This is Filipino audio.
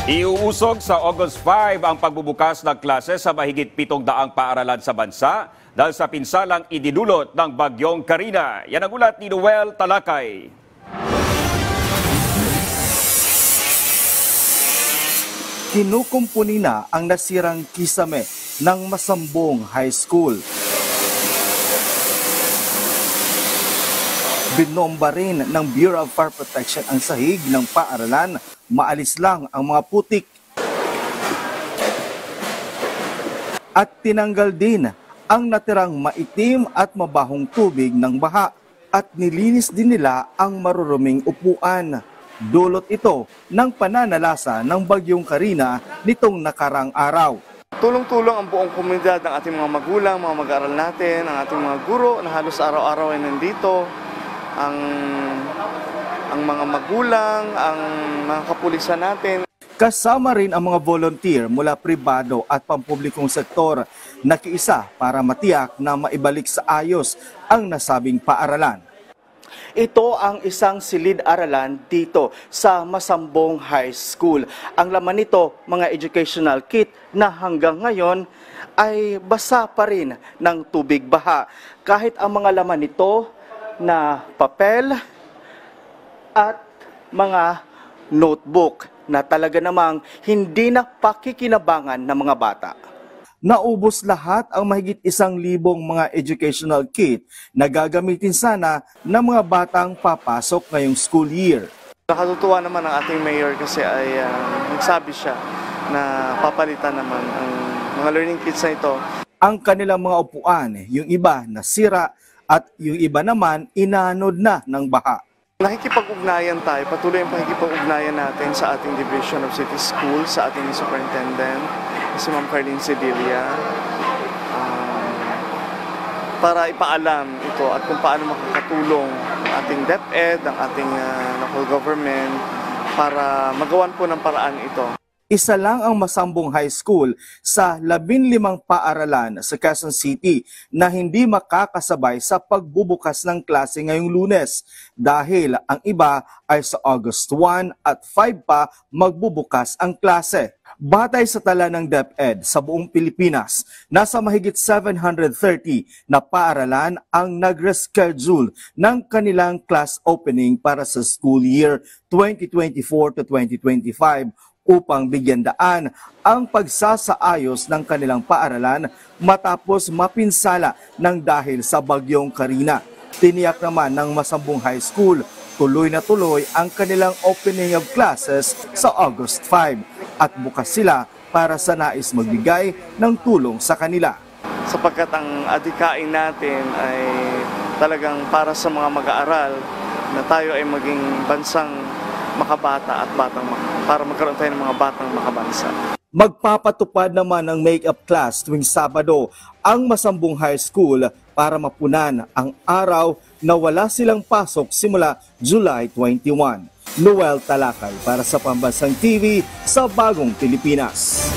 Iuusog sa August 5 ang pagbubukas ng klase sa mahigit 700 paaralan sa bansa dahil sa pinsalang idinulot ng bagyong Karina. Yan ang ulat ni Noel Talakay. Kinukumpuni na ang nasirang kisame ng Masambong High School. Binomba rin ng Bureau of Fire Protection ang sahig ng paaralan, maalis lang ang mga putik. At tinanggal din ang natirang maitim at mabahong tubig ng baha at nilinis din nila ang maruruming upuan. Dulot ito ng pananalasa ng bagyong Karina nitong nakarang araw. Tulong-tulong ang buong komunidad ng ating mga magulang, mga mag-aaral natin, ang ating mga guro na halos araw-araw ay nandito. Ang mga magulang, ang mga kapulisan natin. Kasama rin ang mga volunteer mula pribado at pampublikong sektor na kiisa para matiyak na maibalik sa ayos ang nasabing paaralan. Ito ang isang silid-aralan dito sa Masambong High School. Ang laman nito, mga educational kit na hanggang ngayon ay basa pa rin ng tubig baha. Kahit ang mga laman nito na papel at mga notebook na talaga namang hindi na pakikinabangan ng mga bata. Naubos lahat ang mahigit 1,000 mga educational kit na gagamitin sana ng mga batang papasok ngayong school year. Nakatutuwa naman ang ating mayor kasi ay nagsabi siya na papalitan naman ang mga learning kits na ito. Ang kanilang mga upuan, yung iba nasira at yung iba naman inanod na ng baha. Nakikipag-ugnayan tayo, patuloy ang pakikipag-ugnayan natin sa ating Division of City Schools, sa ating Superintendent, si Ma'am Carlene Sedilla, para ipaalam ito at kung paano makakatulong ang ating DepEd, ang ating local government, para magawan po ng paraan ito. Isa lang ang Masambong High School sa 15 paaralan sa Quezon City na hindi makakasabay sa pagbubukas ng klase ngayong Lunes dahil ang iba ay sa August 1 at 5 pa magbubukas ang klase. Batay sa tala ng DepEd sa buong Pilipinas, nasa mahigit 730 na paaralan ang nag-reschedule ng kanilang class opening para sa school year 2024 to 2025 upang bigyan daan ang pagsasaayos ng kanilang paaralan matapos mapinsala ng dahil sa bagyong Karina. Tiniyak naman ng Masambong High School, tuloy na tuloy ang kanilang opening of classes sa August 5 at bukas sila para sa nais magbigay ng tulong sa kanila. Sapagkat ang adhikain natin ay talagang para sa mga mag-aaral na tayo ay maging bansang makabata at para magkaroon tayo ng mga batang makabansa. Magpapatupad naman ng make-up class tuwing Sabado ang Masambong High School para mapunan ang araw na wala silang pasok simula July 21. Noel Talakay para sa Pambansang TV sa Bagong Pilipinas.